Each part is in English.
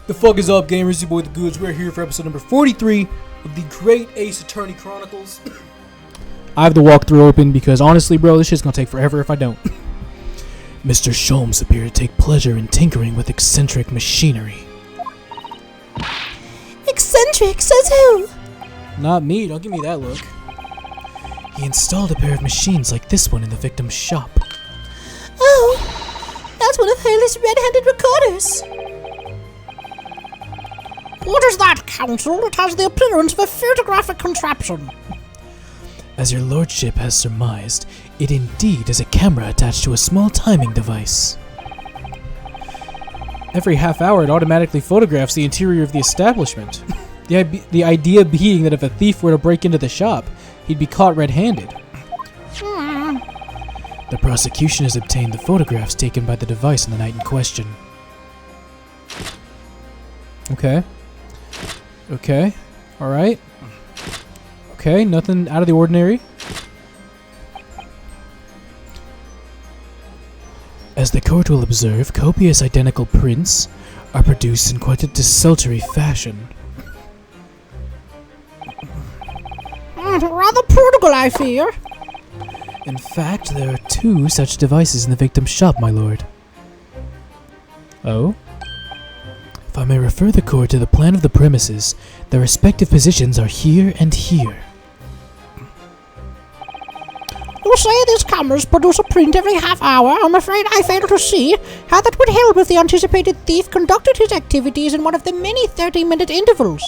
The fuck is up, gamers? Your boy The Goods. We're here for episode number 43 of the Great Ace Attorney Chronicles. I have the walkthrough open because honestly, bro, this shit's gonna take forever if I don't. Mr. Sholmes appeared to take pleasure in tinkering with eccentric machinery. Eccentric, says who? Not me, don't give me that look. He installed a pair of machines like this one in the victim's shop. Oh, that's one of Haley's red-handed recorders. What is that, Counsel? It has the appearance of a photographic contraption. As your lordship has surmised, it indeed is a camera attached to a small timing device. Every half hour it automatically photographs the interior of the establishment. The idea being that if a thief were to break into the shop, he'd be caught red-handed. The prosecution has obtained the photographs taken by the device on the night in question. Okay. Alright. Okay, nothing out of the ordinary. As the court will observe, copious identical prints are produced in quite a desultory fashion. Rather prodigal, I fear. In fact, there are 2 such devices in the victim's shop, my lord. Oh? If I may refer the court to the plan of the premises, their respective positions are here and here. You say these cameras produce a print every half hour. I'm afraid I fail to see how that would help if the anticipated thief conducted his activities in one of the many 30-minute intervals.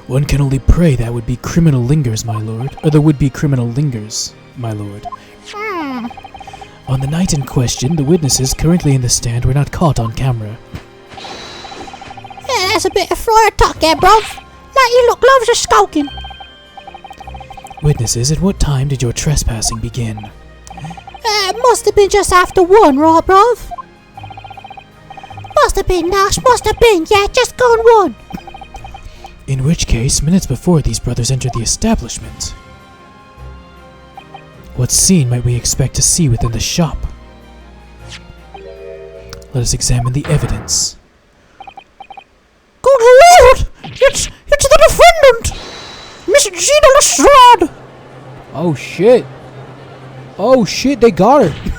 One can only pray that would be criminal lingers, my lord. Or there would be criminal lingers, my lord. On the night in question, the witnesses currently in the stand were not caught on camera. Yeah, that's a bit of friar talk there, bruv. Like you look gloves are skulking. Witnesses, at what time did your trespassing begin? Must have been just after 1, right, bruv? Must have been, Nash, must have been. Yeah, just gone 1. In which case, minutes before these brothers entered the establishment. What scene might we expect to see within the shop? Let us examine the evidence. Good Lord! It's the defendant! Miss Gina Lestrade! Oh shit! Oh shit, they got her!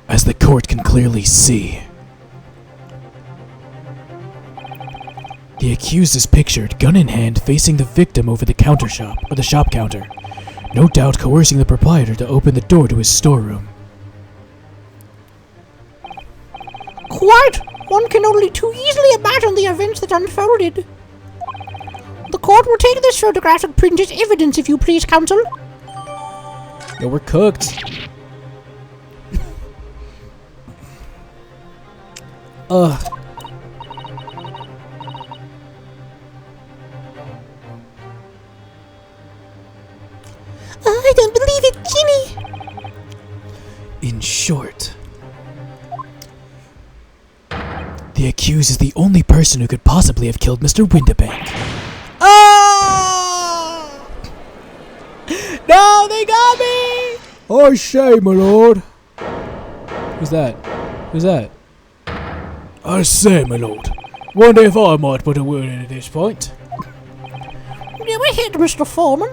As the court can clearly see, the accused is pictured, gun in hand, facing the victim over the shop counter. No doubt coercing the proprietor to open the door to his storeroom. Quite! One can only too easily imagine the events that unfolded. The court will take this photographic print as evidence, if you please, Counsel. Yo, we're cooked. Ugh. I don't believe it, Ginny. In short, the accused is the only person who could possibly have killed Mr. Windibank. Oh! No, they got me! I say, my lord. Who's that? Who's that? I say, my lord. Wonder if I might put a word in at this point. You were hit, Mr. Foreman.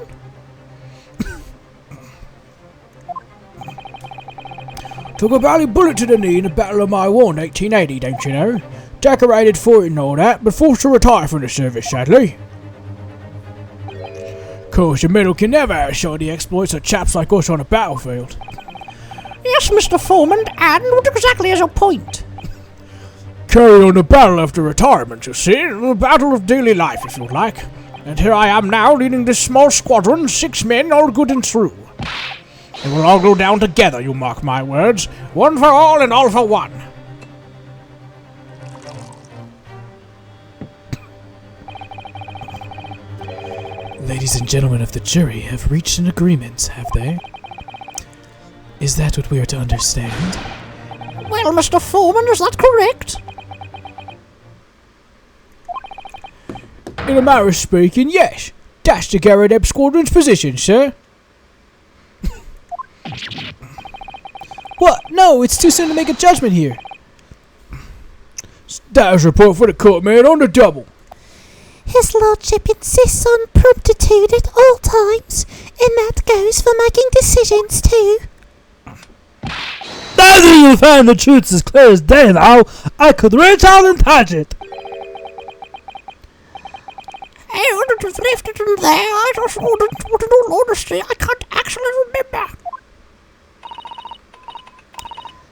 Took a bally bullet to the knee in the Battle of Maiwan, 1880, don't you know? Decorated for it and all that, but forced to retire from the service, sadly. Course, your medal can never outshow the exploits of chaps like us on a battlefield. Yes, Mr. Foreman, and what exactly is your point? Carried on the battle after retirement, you see, the battle of daily life, if you like. And here I am now, leading this small squadron, 6 men, all good and true. And we'll all go down together, you mark my words. One for all and all for one. Ladies and gentlemen of the jury have reached an agreement, have they? Is that what we are to understand? Well, Mr. Foreman, is that correct? In a manner of speaking, yes. Fantastic Aerodep Squadron's position, sir. What? No, it's too soon to make a judgment here. Status report for the court, man, on the double. His lordship insists on promptitude at all times, and that goes for making decisions too. Now that you find the truth as clear as day now, I could reach out and touch it. I ordered to left it in there. I just ordered, with all honesty, I can't actually remember.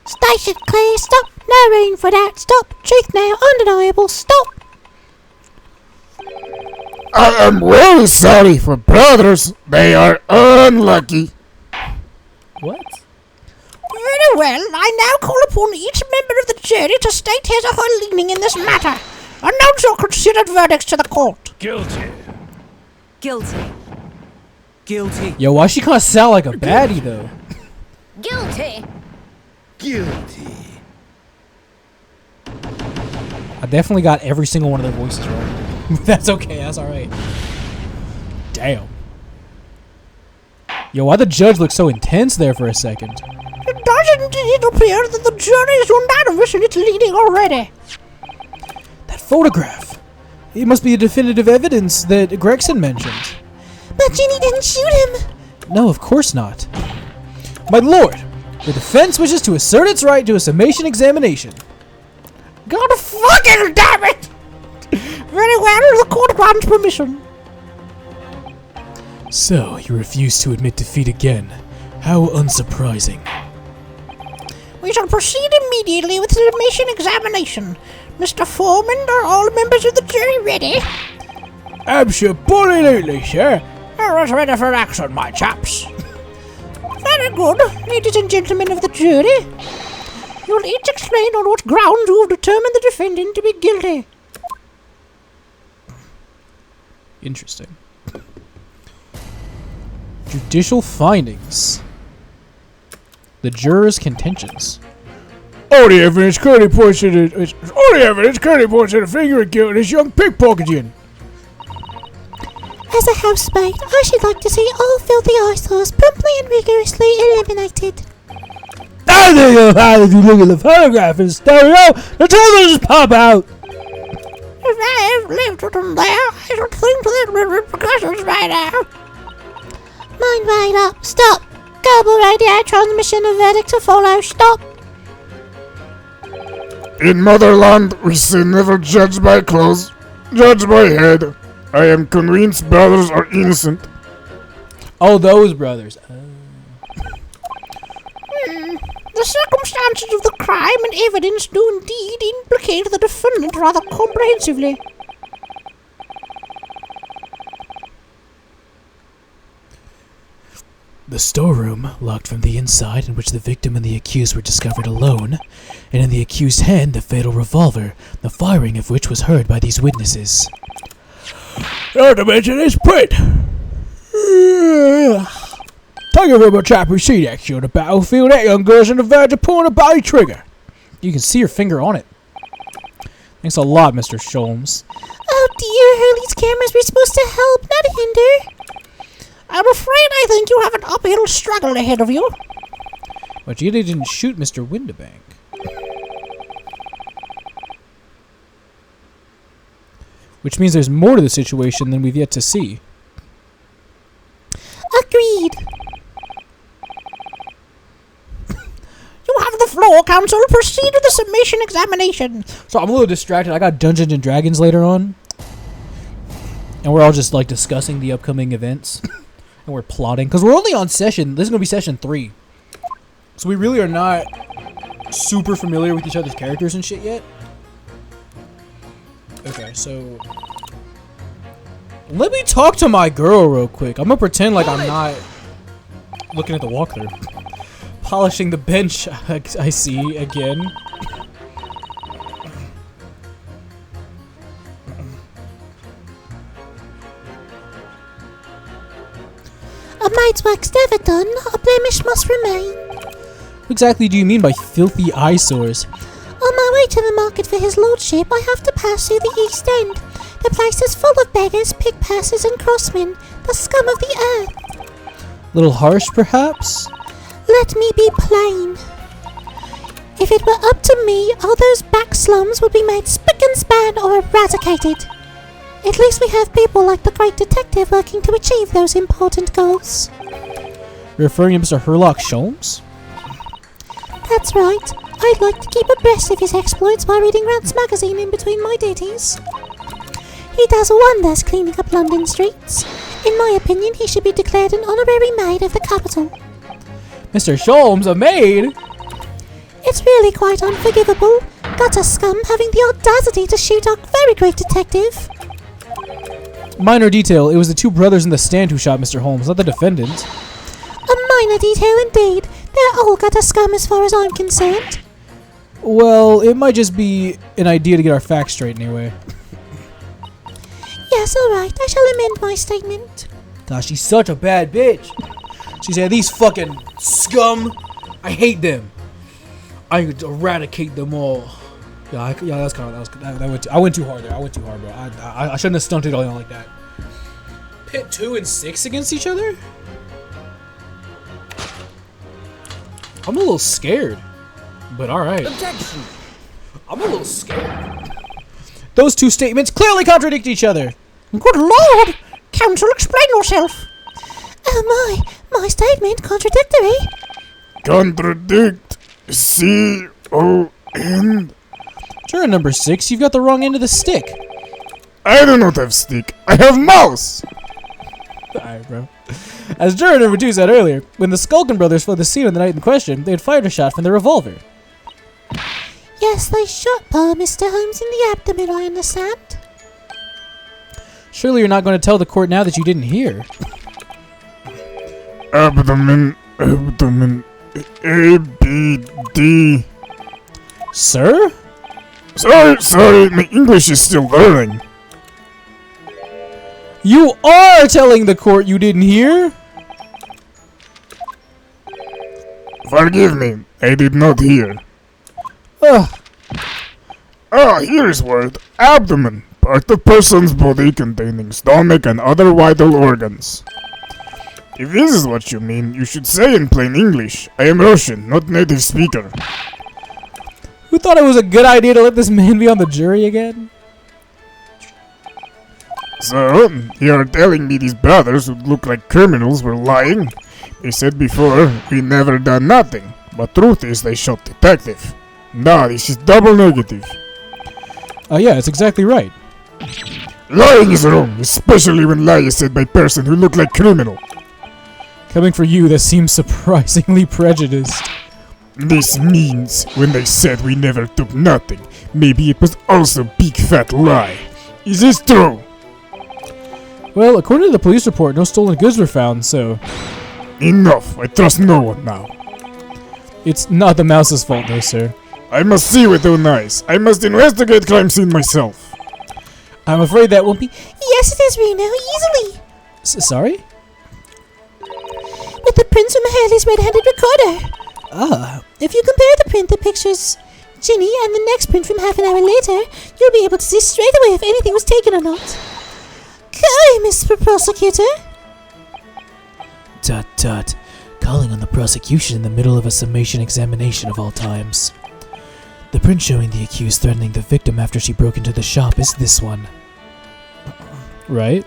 Station clear, stop. No room for that, stop. Truth now, undeniable, stop. I am very sorry for brothers. They are unlucky. What? Very well, I now call upon each member of the jury to state his or her leaning in this matter. Announce your considered verdicts to the court. Guilty. Guilty. Guilty. Yo, why she kind of sound like a baddie though? Guilty. Guilty. I definitely got every single one of their voices wrong. That's okay, that's alright. Damn. Yo, why the judge look so intense there for a second? It does indeed appear that the jury is unanimous in its leaning already. That photograph. It must be a definitive evidence that Gregson mentioned. But Ginny didn't shoot him. No, of course not. My lord, the defense wishes to assert its right to a summation examination. God fucking damn it! Very well, the court grants permission. So, you refuse to admit defeat again. How unsurprising. We shall proceed immediately with the summation examination. Mr. Foreman, are all members of the jury ready? Absolutely, sir. You're as ready for action, my chaps. Very good, ladies and gentlemen of the jury. You'll each explain on what grounds you have determined the defendant to be guilty. Interesting. Judicial findings. The jurors' contentions. All the evidence clearly points to the figure of guilt in this young pickpocketing. As a housemaid, I should like to see all filthy eyesores promptly and rigorously eliminated. I think you'll find if you look at the photograph in stereo, the two will just pop out. If I have left it in there, I should think there will be repercussions by now. Mind right up, stop. Global radio transmission of verdict to follow, stop. In motherland, we say never judge by clothes, judge by head. I am convinced brothers are innocent. Oh, those brothers. The circumstances of the crime and evidence do indeed implicate the defendant rather comprehensively. The storeroom, locked from the inside, in which the victim and the accused were discovered alone, and in the accused's hand the fatal revolver, the firing of which was heard by these witnesses. Not to mention this print. Thank you very much, I see action on the battlefield. That young girl's on the verge of pulling a body trigger. You can see your finger on it. Thanks a lot, Mr. Sholmes. Oh dear, Hurley's cameras were supposed to help, not hinder. I'm afraid I think you have an uphill struggle ahead of you. But you didn't shoot Mr. Windibank. Which means there's more to the situation than we've yet to see. Agreed. You have the floor, counsel. Proceed with the summation examination. So I'm a little distracted. I got Dungeons and Dragons later on. And we're all just like discussing the upcoming events. And we're plotting. Because we're only on session. This is going to be session 3. So we really are not super familiar with each other's characters and shit yet. Okay, so let me talk to my girl real quick. I'm gonna pretend like I'm not looking at the walkthrough. Polishing the bench, I see again. A maid's work's never done, a blemish must remain. What exactly do you mean by filthy eyesores? On my way to the market for his lordship, I have to pass through the East End. The place is full of beggars, pickpassers, and crossmen, the scum of the earth. Little harsh, perhaps? Let me be plain. If it were up to me, all those back slums would be made spick and span or eradicated. At least we have people like the great detective working to achieve those important goals. You're referring to Mr. Herlock Sholmes? That's right. I'd like to keep abreast of his exploits by reading Rant's magazine in between my duties. He does wonders cleaning up London streets. In my opinion, he should be declared an honorary maid of the capital. Mr. Sholmes, a maid? It's really quite unforgivable. Gutter scum having the audacity to shoot our very great detective. Minor detail, it was the two brothers in the stand who shot Mr. Holmes, not the defendant. A minor detail indeed. They're all gutter scum as far as I'm concerned. Well, it might just be an idea to get our facts straight anyway. Yes, alright. I shall amend my statement. Gosh, she's such a bad bitch. She said, these fucking scum, I hate them. I could eradicate them all. Yeah, that's kind of, I went too hard there. I went too hard, bro. I shouldn't have stunted all like that. Pit 2 and 6 against each other? I'm a little scared, but alright. Objection! I'm a little scared. Those two statements clearly contradict each other. Good lord! Counsel, explain yourself. Oh my statement contradictory. Contradict. C-O-N. Juror number 6, you've got the wrong end of the stick. I do not have stick. I have mouse. Alright, bro. As juror number 2 said earlier, when the Skulkin brothers fled the scene on the night in question, they had fired a shot from their revolver. Yes, they shot poor Mr. Holmes in the abdomen, I understand. Surely you're not going to tell the court now that you didn't hear. Abdomen. A-B-D. Sir? Sorry, my English is still learning. You are telling the court you didn't hear? Forgive me, I did not hear. Ugh. Ah, here's word. Abdomen. Part of person's body containing stomach and other vital organs. If this is what you mean, you should say in plain English. I am Russian, not native speaker. Who thought it was a good idea to let this man be on the jury again? So, you are telling me these brothers who look like criminals were lying? They said before, we never done nothing. But truth is they shot detective. Nah, this is double negative. Yeah, that's exactly right. Lying is wrong, especially when lie is said by person who look like criminal. Coming for you, that seems surprisingly prejudiced. This means, when they said we never took nothing, maybe it was also big fat lie. Is this true? Well, according to the police report, no stolen goods were found, so... Enough, I trust no one now. It's not the mouse's fault, though, sir. I must see with own eyes. I must investigate crime scene myself. I'm afraid that won't be... Yes, it is, Reno, easily. Sorry? With the print from Hurley's red-handed recorder. Ah. If you compare the print that pictures Ginny and the next print from half an hour later, you'll be able to see straight away if anything was taken or not. Okay, Mr. Prosecutor. Tut tut. Calling on the prosecution in the middle of a summation examination of all times. The print showing the accused threatening the victim after she broke into the shop is this one. Right?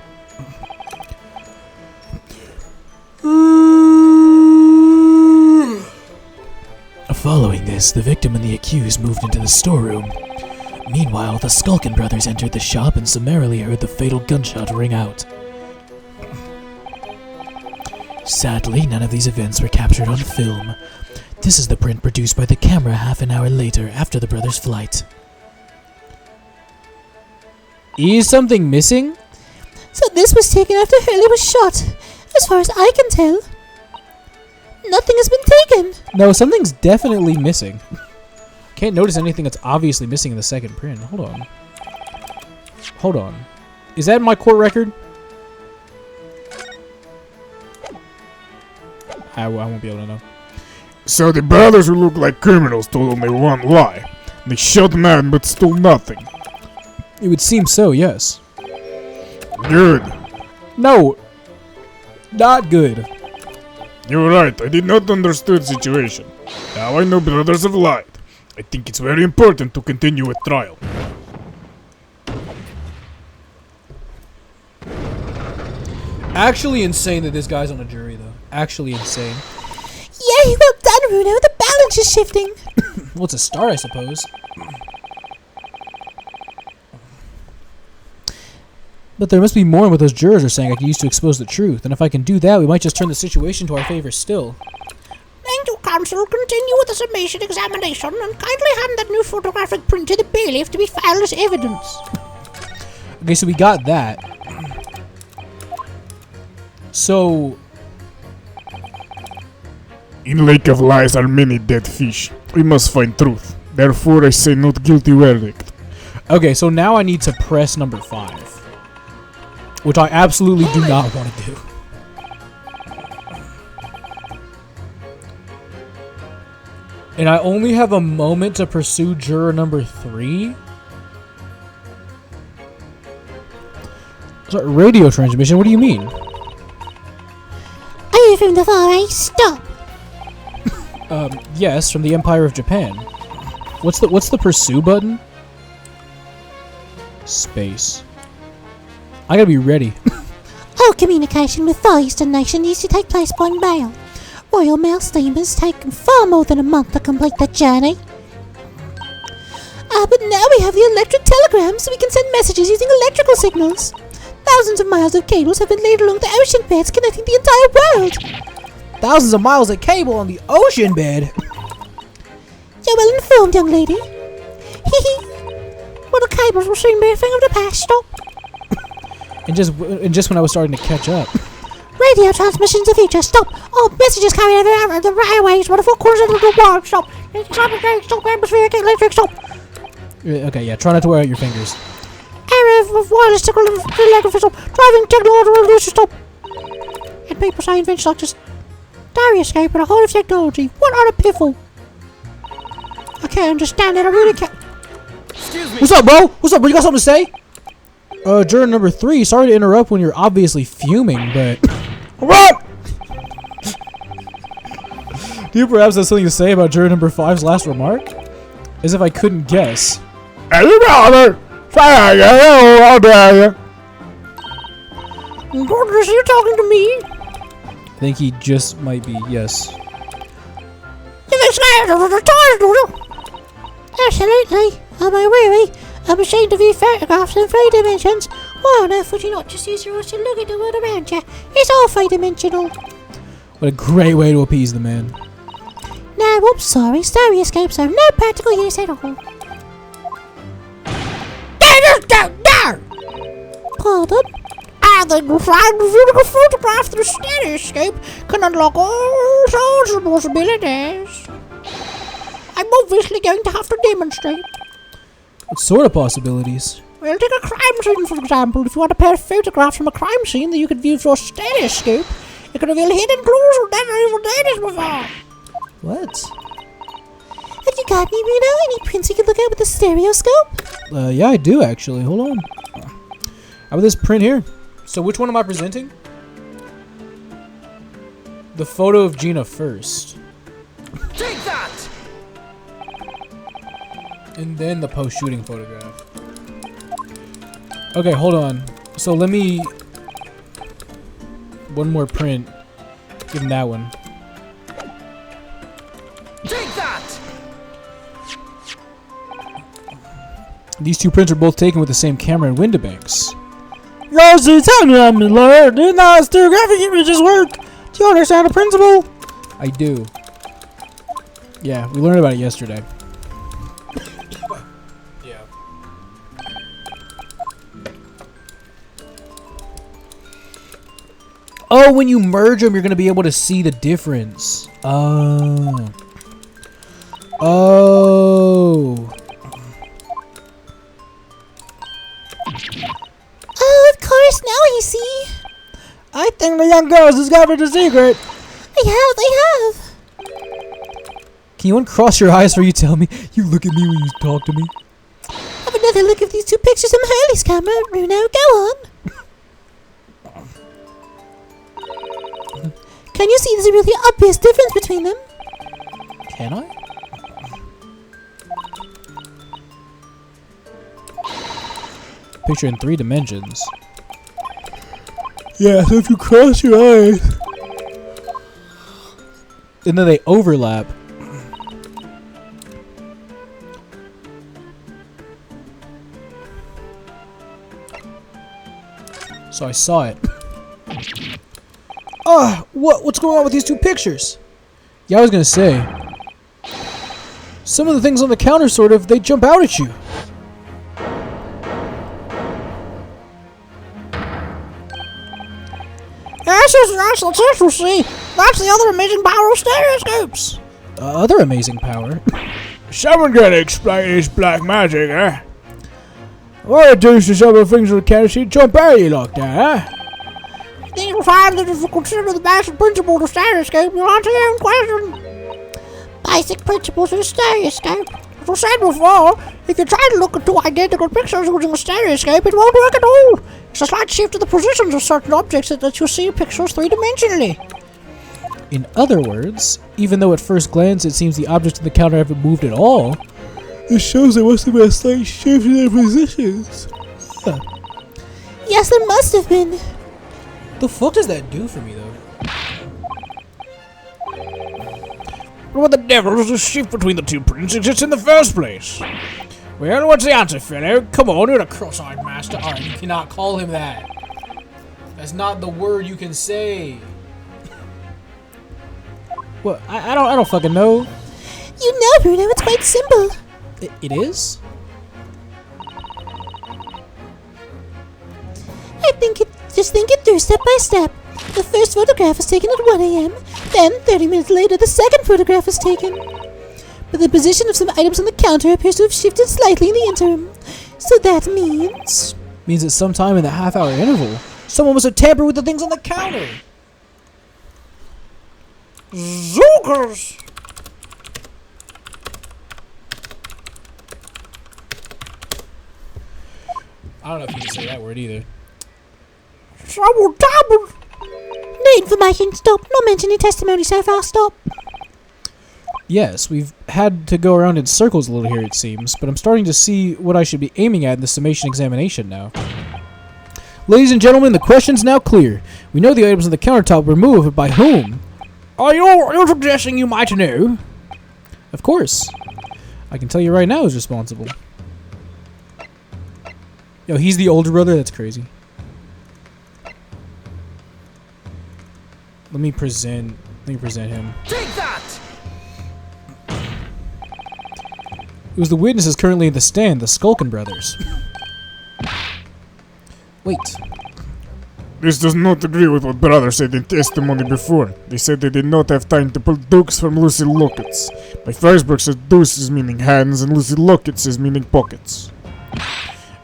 Following this, the victim and the accused moved into the storeroom. Meanwhile, the Skulkin brothers entered the shop and summarily heard the fatal gunshot ring out. Sadly, none of these events were captured on film. This is the print produced by the camera half an hour later after the brothers' flight. Is something missing? So this was taken after Hurley was shot. As far as I can tell, nothing has been taken. No, something's definitely missing. Can't notice anything that's obviously missing in the second print. Hold on. Hold on. Is that my court record? I won't be able to know. So the brothers who look like criminals told only one lie. They shot man but stole nothing. It would seem so, yes. Good. No. Not good. You're right, I did not understand the situation. Now I know brothers have lied. I think it's very important to continue with trial. Actually insane that this guy's on a jury, though. Actually insane. Yay, well done, Bruno. The balance is shifting. Well, it's a start, I suppose. But there must be more in what those jurors are saying I can use to expose the truth. And if I can do that, we might just turn the situation to our favor still. Thank you, Counsel. Continue with the summation examination and kindly hand that new photographic print to the bailiff to be filed as evidence. Okay, so we got that. So... In Lake of Lies are many dead fish. We must find truth. Therefore I say not guilty verdict. Okay, so now I need to press number 5. Which I absolutely do not want to do. And I only have a moment to pursue juror number 3? Sorry, radio transmission, what do you mean? Are you from the Far East? Stop. Yes, from the Empire of Japan. What's the pursue button? Space. I gotta be ready. All communication with Far Eastern nations used to take place by mail. Royal Mail steamers take far more than a month to complete the journey. But now we have the electric telegram, so we can send messages using electrical signals. Thousands of miles of cables have been laid along the ocean beds connecting the entire world. Thousands of miles of cable on the ocean bed. You're well informed, young lady. Hee. Well, the cables will soon be a thing of the past. Stop. And just when I was starting to catch up. Radio transmissions of future. Stop. All messages carried over the railways. What the 4 quarters of the world. Stop. Stop. Atmospheric electric. Stop. Okay, yeah. Try not to wear out your fingers. Error of wireless telegraphy. Stop. Driving technology. Stop. And people say inventions like this. Diary escape and a whole of technology. What on a piffle? I can't understand it. I really can't. Excuse me. What's up, bro? What's up, bro? You got something to say? Juror number 3, sorry to interrupt when you're obviously fuming, but... What? Do you perhaps have something to say about juror number 5's last remark? As if I couldn't guess. Hey, brother! How dare you? Goodness, are you talking to me? I think he just might be, yes. Absolutely. Am I weary? I'm ashamed of you photographs in 3 dimensions. Why on earth would you not just use your eyes to look at the world around you? It's all 3-dimensional. What a great way to appease the man. No, I'm sorry. Stereoscopes have no practical use at all. Pardon? I think we'll find a beautiful photograph through stereoscope can unlock all sorts of possibilities. I'm obviously going to have to demonstrate. What sort of possibilities? Well, take a crime scene, for example. If you want a pair of photographs from a crime scene that you could view through a stereoscope, it could reveal hidden clues or never even noticed before. What? Have you got any, Bruno? Any prints you could look at with a stereoscope? Yeah, I do, actually. Hold on. How about this print here? So which one am I presenting? The photo of Gina first. Take that! And then the post-shooting photograph. Okay, hold on. So let me... One more print. Give him that one. Take that! These 2 prints are both taken with the same camera and window banks. Yo, see, tell me I'm in love. Didn't our stereographic images work? Do you understand the principle? I do. Yeah, we learned about it yesterday. Yeah. Oh, when you merge them, you're going to be able to see the difference. Oh. Oh. Oh, of course, now I see. I think the young girls discovered the secret. They have. Can you uncross your eyes before you tell me? You look at me when you talk to me. Have another look at these 2 pictures from Hurley's camera. Bruno, go on. Can you see there's a really obvious difference between them? Can I? Picture in 3 dimensions. Yeah, so if you cross your eyes, and then they overlap. So I saw it. What's going on with these 2 pictures? Yeah, I was gonna say. Some of the things on the counter they jump out at you. That's interesting. That's the other amazing power of stereoscopes. Other amazing power. Someone gotta explain this black magic, eh? What do some of the things on the counter see jump out at you like that, huh? I think you'll find that if you consider the basic principles of stereoscope, you'll answer your own question. Basic principles of a stereoscope. As I said before, if you try to look at 2 identical pictures using a stereoscope, it won't work at all. It's a slight shift of the positions of certain objects that lets you see pictures 3-dimensionally. In other words, even though at first glance it seems the objects on the counter haven't moved at all, it shows there must have been a slight shift in their positions. Huh. Yes, there must have been. The fuck does that do for me, though? What the devil does the shift between the 2 prints exist in the first place? Well, what's the answer, fellow? Come on, you're a cross-eyed master. Alright, you cannot call him that. That's not the word you can say. What? I don't fucking know. You know, Bruno, it's quite simple. It is? Just think it through step by step. The first photograph was taken at 1 a.m. Then, 30 minutes later, the second photograph was taken. But the position of some items on the counter appears to have shifted slightly in the interim. So that means... Means that sometime in the half-hour interval, someone must have tampered with the things on the counter. Zookers! I don't know if you can say that word either. Someone tampered! No information, stop. Not mentioning testimony so far, stop. Yes, we've had to go around in circles a little here, it seems, but I'm starting to see what I should be aiming at in the summation examination now. Ladies and gentlemen, the question's now clear. We know the items on the countertop were moved, but by whom? Are you suggesting you might know? Of course. I can tell you right now who's responsible. Yo, he's the older brother? That's crazy. Let me present him. Take that! It was the witnesses currently in the stand, the Skulkin brothers. Wait. This does not agree with what brother said in testimony before. They said they did not have time to pull dukes from Lucy Lockets. My first book says deuces meaning hands and Lucy Lockets is meaning pockets.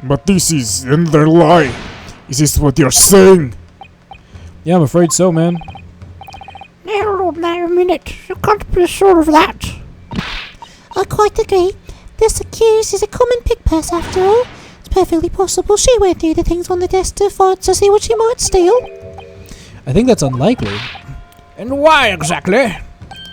But this is another lie. Is this what you're saying? Yeah, I'm afraid so, man. Now, a minute. You can't be sure of that. I quite agree. This accused is a common pick purse after all. It's perfectly possible she went through the things on the desk to see what she might steal. I think that's unlikely. And why exactly?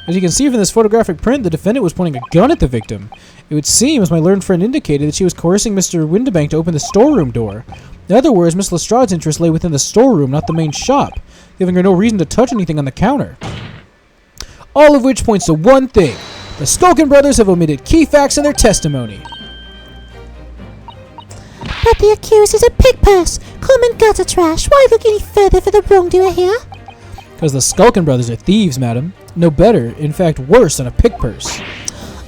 As you can see from this photographic print, the defendant was pointing a gun at the victim. It would seem, as my learned friend indicated, that she was coercing Mr. Windebank to open the storeroom door. In other words, Miss Lestrade's interest lay within the storeroom, not the main shop, giving her no reason to touch anything on the counter. All of which points to one thing. The Skulkin brothers have omitted key facts in their testimony. But the accused is a pick purse. Common gutter trash. Why look any further for the wrongdoer here? Because the Skulkin brothers are thieves, madam. No better, in fact worse than a pick purse.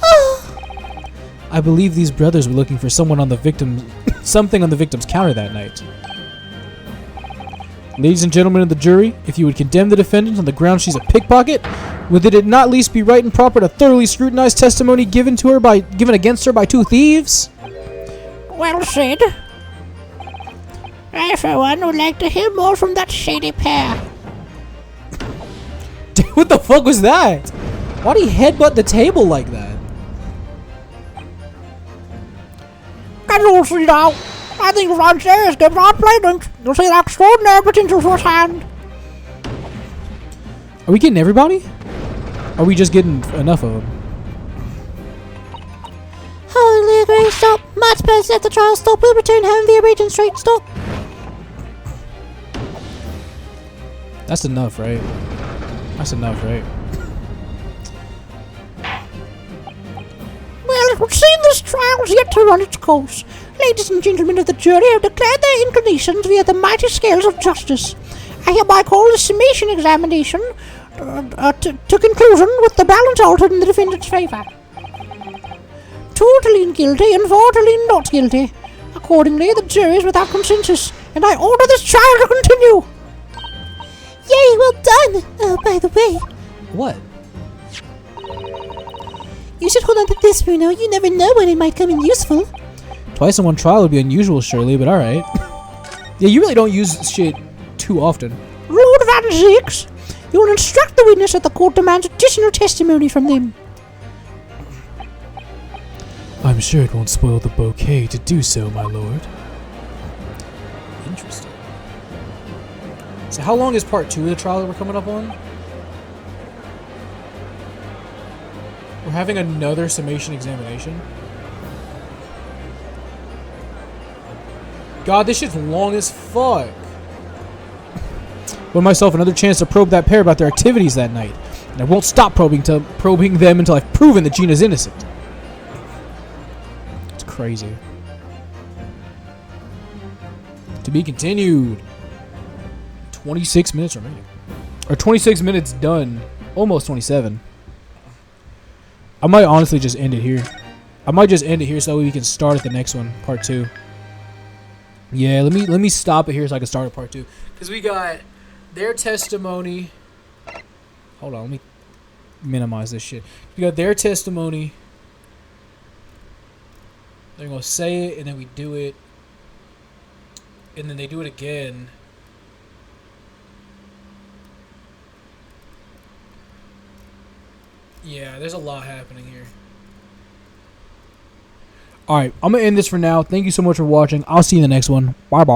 Oh! I believe these brothers were looking for someone on the victim's something on the victim's counter that night. Ladies and gentlemen of the jury, if you would condemn the defendant on the grounds she's a pickpocket, would it not at least be right and proper to thoroughly scrutinize testimony given against her by 2 thieves? Well said. I, for one, would like to hear more from that shady pair. What the fuck was that? Why'd he headbutt the table like that? Can you see now? I think Ron Sayers gives our plaintiffs. You'll see that extraordinary potential firsthand. Are we getting everybody? Are we just getting enough of them? Holy agree, stop. Much better let the trial stop. We'll return home via Regent Street, stop. That's enough, right? That's enough, right? Well, it would seem this trial's yet to run its course. Ladies and gentlemen of the jury have declared their inclinations via the mighty scales of justice. I hereby call the summation examination to conclusion with the balance altered in the defendant's favour. Totally guilty and totally not guilty. Accordingly, the jury is without consensus, and I order this trial to continue. Yay, well done. Oh, by the way, What? you should hold on to this, Bruno. You never know when it might come in useful. Twice in one trial would be unusual, surely, but alright. Yeah, you really don't use shit too often. Lord Van Zix, you will instruct the witness that the court demands additional testimony from them. I'm sure it won't spoil the bouquet to do so, my lord. Interesting. So how long is part 2 of the trial that we're coming up on? We're having another summation examination? God, this shit's long as fuck. Give myself another chance to probe that pair about their activities that night. And I won't stop probing them until I've proven that Gina's innocent. It's crazy. To be continued. 26 minutes remaining. Or 26 minutes done. Almost 27. I might honestly just end it here. I might just end it here so that we can start at the next one, part 2. Yeah, let me stop it here so I can start at part 2. Because we got their testimony. Hold on, let me minimize this shit. We got their testimony. They're going to say it, and then we do it. And then they do it again. Yeah, there's a lot happening here. Alright, I'm going to end this for now. Thank you so much for watching. I'll see you in the next one. Bye-bye.